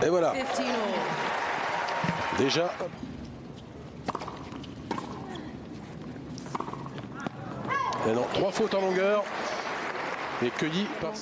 Et voilà. Déjà. Et non, 3 fautes en longueur. Et cueilli par...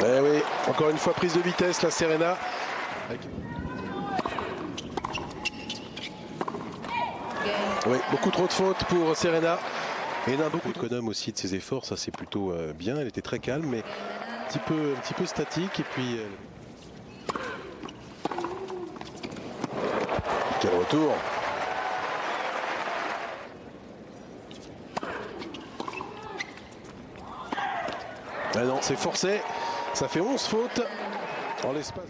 Eh oui, encore une fois prise de vitesse la Serena. Oui, beaucoup trop de fautes pour Serena. Et n'a beaucoup économe aussi de ses efforts, ça c'est plutôt bien. Elle était très calme, mais un petit peu statique. Et puis quel retour! Ah non, c'est forcé. Ça fait 11 fautes en l'espace.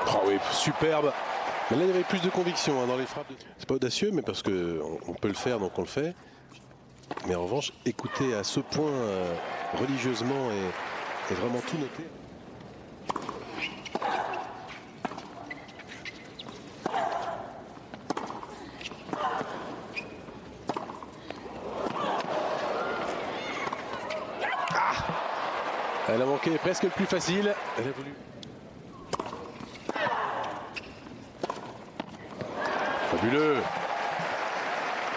Oh oui, superbe. Mais là, il y avait plus de conviction dans les frappes. C'est pas audacieux, mais parce qu'on peut le faire, donc on le fait. Mais en revanche, écouter à ce point religieusement et vraiment tout noter. Ah, elle a manqué presque le plus facile. Elle a voulu... Fabuleux.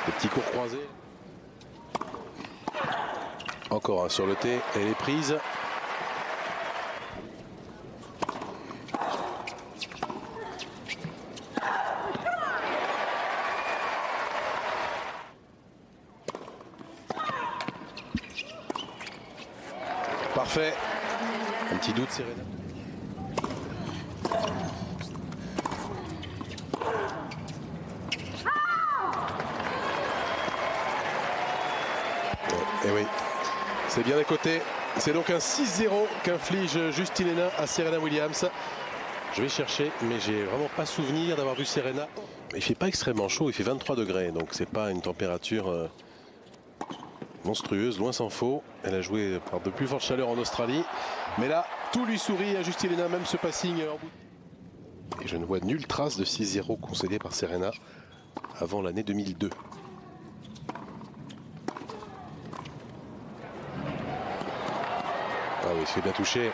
Les petits cours croisés. Encore un sur le T. Elle est prise. Parfait. Un petit doute, Serena. Et oui, c'est bien à côté. C'est donc un 6-0 qu'inflige Justine Henin à Serena Williams. Je vais chercher, mais j'ai vraiment pas souvenir d'avoir vu Serena. Il fait pas extrêmement chaud, il fait 23 degrés, donc c'est pas une température monstrueuse, loin s'en faut. Elle a joué par de plus fortes chaleurs en Australie, mais là, tout lui sourit à Justine Henin, même ce passing en bout. Et je ne vois nulle trace de 6-0 concédé par Serena avant l'année 2002. Ah oui, il fait bien toucher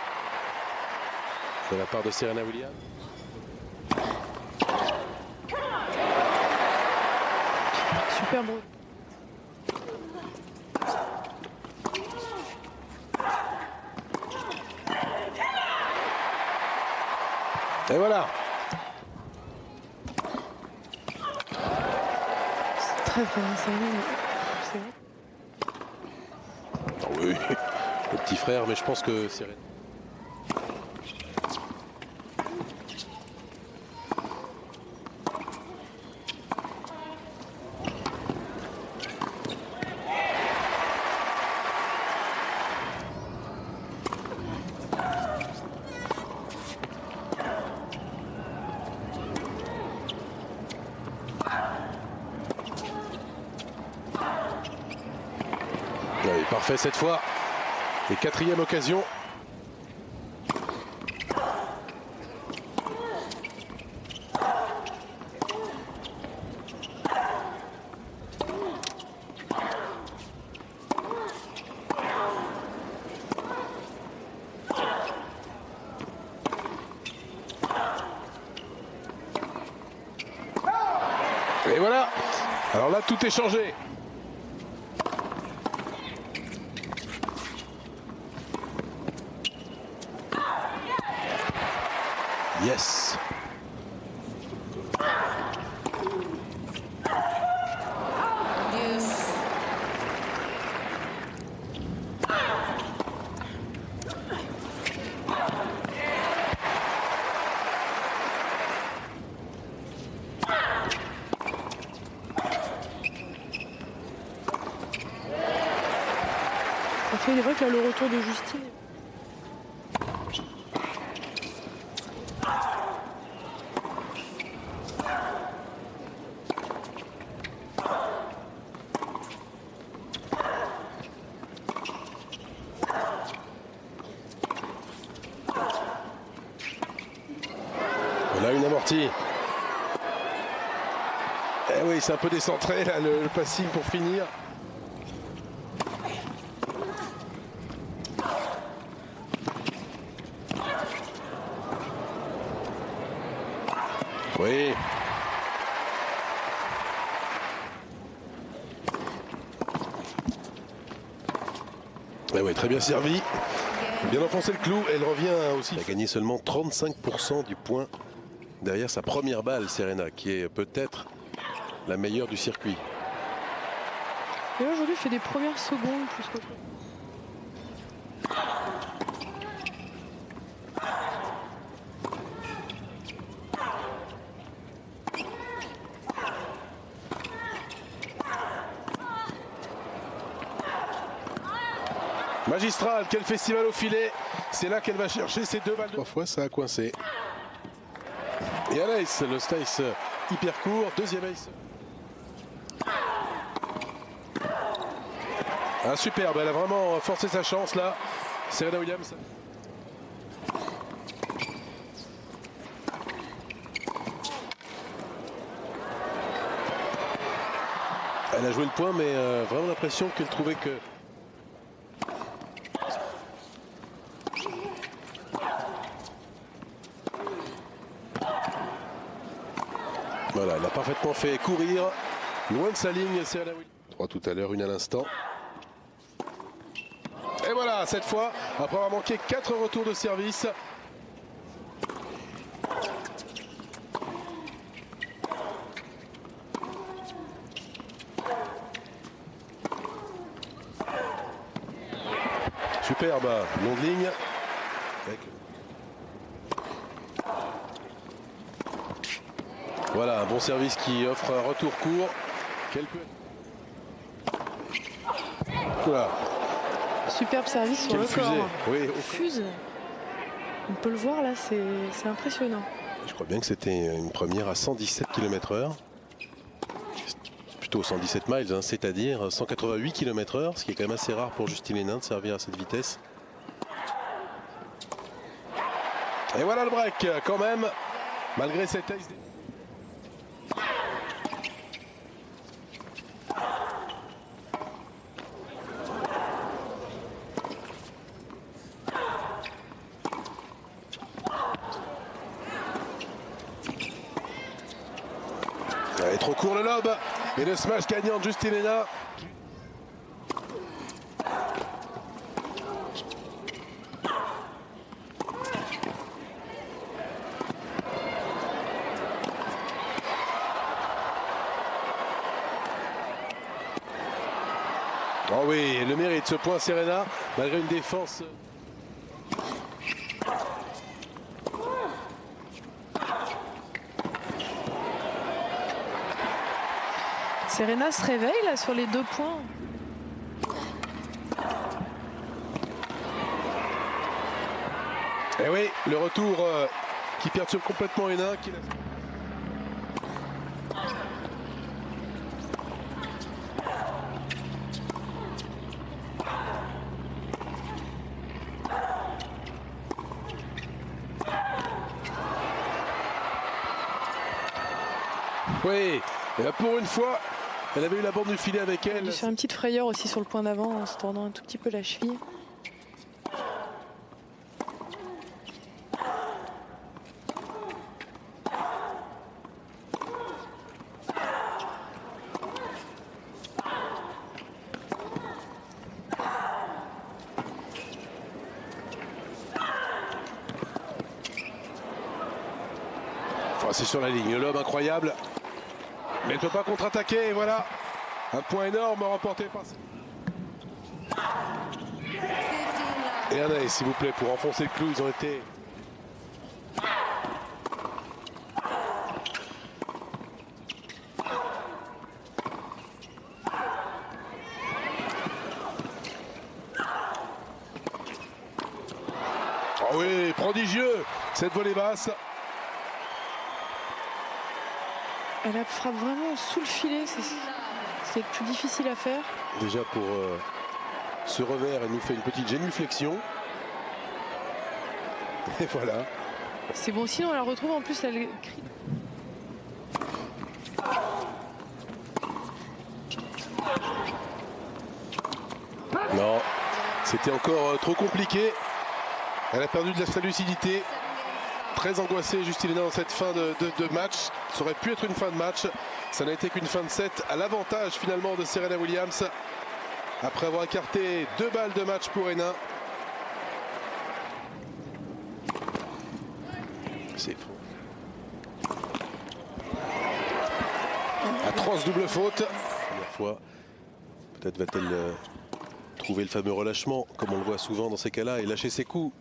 de la part de Serena Williams. Super beau. Et voilà. C'est très fort, c'est vrai. Ah oui, le petit frère, mais je pense que Serena... Oui, parfait cette fois. Et quatrième occasion. Et voilà. Alors là, tout est changé. Yes. Après, il est vrai que là, le retour de Justine. On a une amortie. Eh oui, c'est un peu décentré là, le passing pour finir. Oui. Eh oui, très bien servi. Bien enfoncé le clou. Elle revient aussi. Elle a gagné seulement 35% du point derrière sa première balle, Serena, qui est peut-être la meilleure du circuit. Et là, aujourd'hui, il fait des premières secondes plus qu'autre. Magistral, quel festival au filet. C'est là qu'elle va chercher ses deux balles. 3 fois, ça a coincé. Et à l'ace, le slice hyper court. Deuxième ace. Ah, superbe, elle a vraiment forcé sa chance là. Serena Williams. Elle a joué le point, mais vraiment l'impression qu'elle trouvait que... Voilà, elle a parfaitement fait courir. Loin de sa ligne, Serena Williams. 3 tout à l'heure, une à l'instant. Et voilà, cette fois, après avoir manqué 4 retours de service. Superbe, longue ligne. Voilà, un bon service qui offre un retour court. Voilà. Superbe service sur le fusée. corps. Oui, Fuse. On peut le voir là, c'est impressionnant. Je crois bien que c'était une première à 117 km/h. Plutôt 117 miles, hein, c'est-à-dire 188 km/h, ce qui est quand même assez rare pour Justine Henin de servir à cette vitesse. Et voilà le break quand même, malgré cette ace. Allez, trop court le lob. Et le smash gagnant de Justine Henin. Oh oui, le mérite ce point Serena, malgré une défense. Serena se réveille là sur les 2 points. Et oui, le retour qui perturbe complètement Henin. Oui, et là, pour une fois, elle avait eu la bande du filet avec elle. Il fait une petite frayeur aussi sur le point d'avant en se tordant un tout petit peu la cheville. c'est sur la ligne, l'homme incroyable. Mais elle ne peut pas contre-attaquer, et voilà. Un point énorme remporté par... Et un ace, s'il vous plaît, pour enfoncer le clou, ils ont été... Oh oui, prodigieux, cette volée basse. Elle frappe vraiment sous le filet, c'est le plus difficile à faire. Déjà pour ce revers, elle nous fait une petite génuflexion. Et voilà. C'est bon, sinon on la retrouve, en plus elle crie. Non, c'était encore trop compliqué. Elle a perdu de sa lucidité. Très angoissée, Justin dans cette fin de match. Ça aurait pu être une fin de match. Ça n'a été qu'une fin de set à l'avantage finalement de Serena Williams. Après avoir écarté 2 balles de match pour Henin. C'est faux. Atroce double faute. Première fois. Peut-être va-t-elle trouver le fameux relâchement, comme on le voit souvent dans ces cas-là, et lâcher ses coups.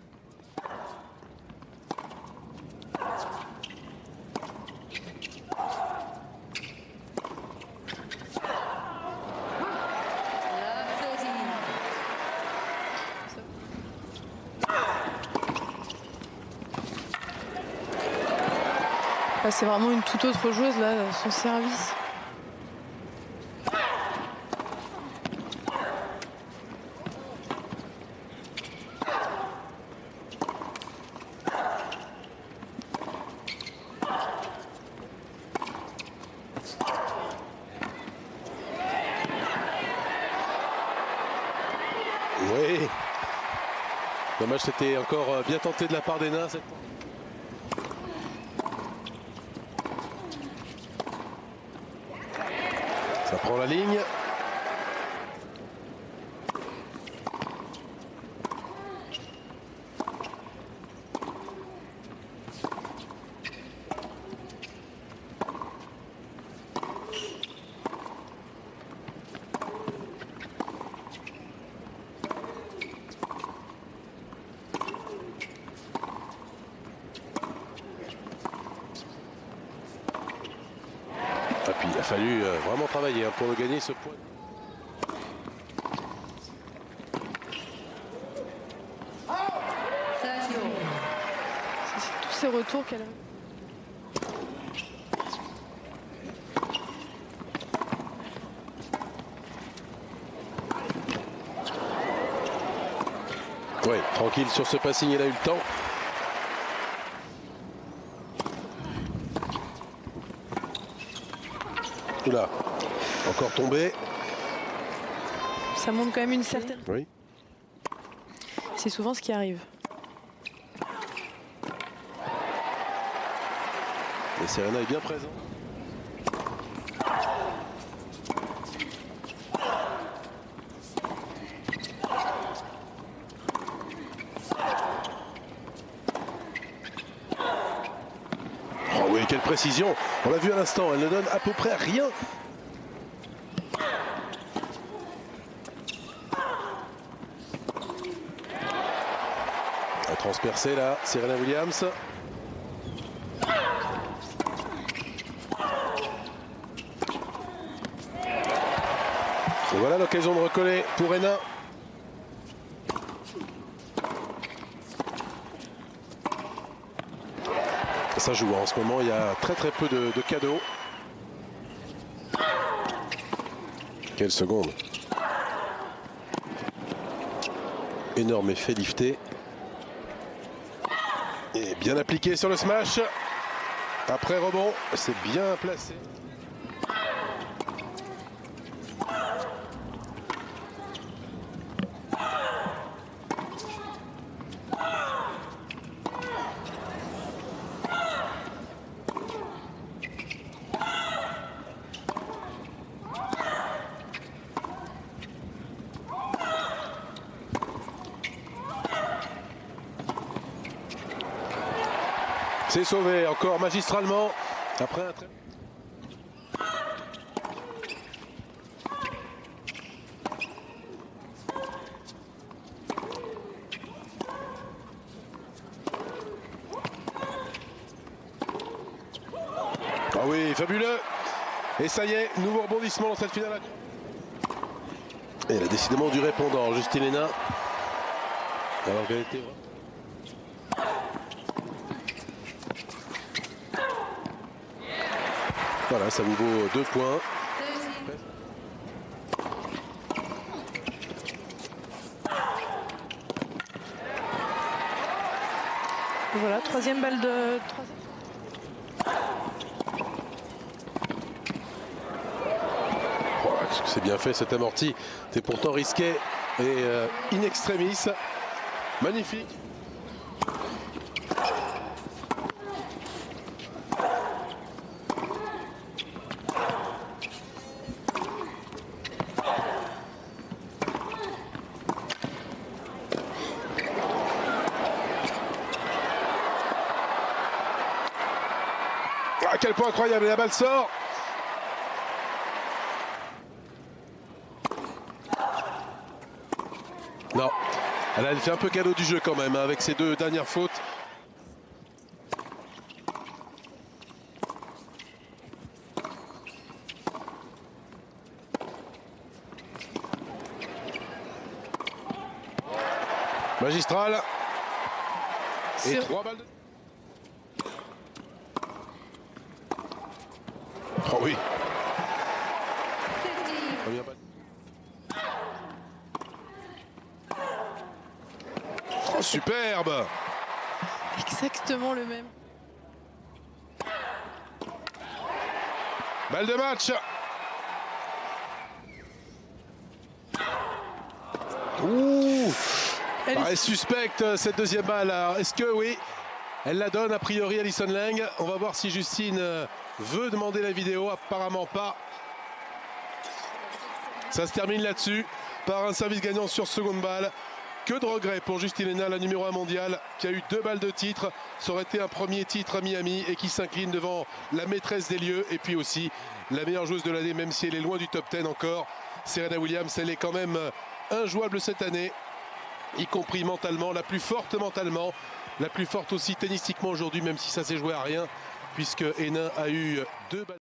C'est vraiment une toute autre joueuse là, son service. Oui. Dommage, c'était encore bien tenté de la part d'Henin. Ça prend la ligne. Et puis il a fallu vraiment travailler pour le gagner ce point. C'est tous ces retours qu'elle a. Oui, tranquille sur ce passing, il a eu le temps. Oula, encore tombé. Ça montre quand même une certaine... Oui. C'est souvent ce qui arrive. Et Serena est bien présent. Oh oui, quelle précision. On l'a vu à l'instant, elle ne donne à peu près rien. A transpercé là, Serena Williams. Et voilà l'occasion de recoller pour Henin. Ça joue en ce moment, il y a très peu de cadeaux. Quelle seconde. Énorme effet lifté. Et bien appliqué sur le smash. Après rebond, c'est bien placé. C'est sauvé encore magistralement Après un très... Ah oui, fabuleux. Et ça y est, nouveau rebondissement dans cette finale. Et elle a décidément du répondant, Justine Hénin. Alors qu'elle était... Voilà, ça vous vaut 2 points. Voilà, troisième balle de... C'est bien fait cet amorti. C'est pourtant risqué et in extremis. Magnifique. À quel point incroyable, la balle sort. Non, elle fait un peu cadeau du jeu quand même, avec ses 2 dernières fautes. Magistral. Et 3 balles de... Oh oui. Première balle. Oh, superbe. Exactement le même. Balle de match. Ouh. Elle est suspecte cette deuxième balle. Est-ce que oui, elle la donne a priori Alison Lang. On va voir si Justine veut demander la vidéo. Apparemment pas. Ça se termine là-dessus par un service gagnant sur seconde balle. Que de regrets pour Justine Hénin, la numéro 1 mondiale, qui a eu 2 balles de titre. Ça aurait été un premier titre à Miami et qui s'incline devant la maîtresse des lieux et puis aussi la meilleure joueuse de l'année, même si elle est loin du top 10 encore. Serena Williams, elle est quand même injouable cette année, y compris mentalement, la plus forte aussi tennistiquement aujourd'hui, même si ça s'est joué à rien, puisque Hénin a eu 2 balles.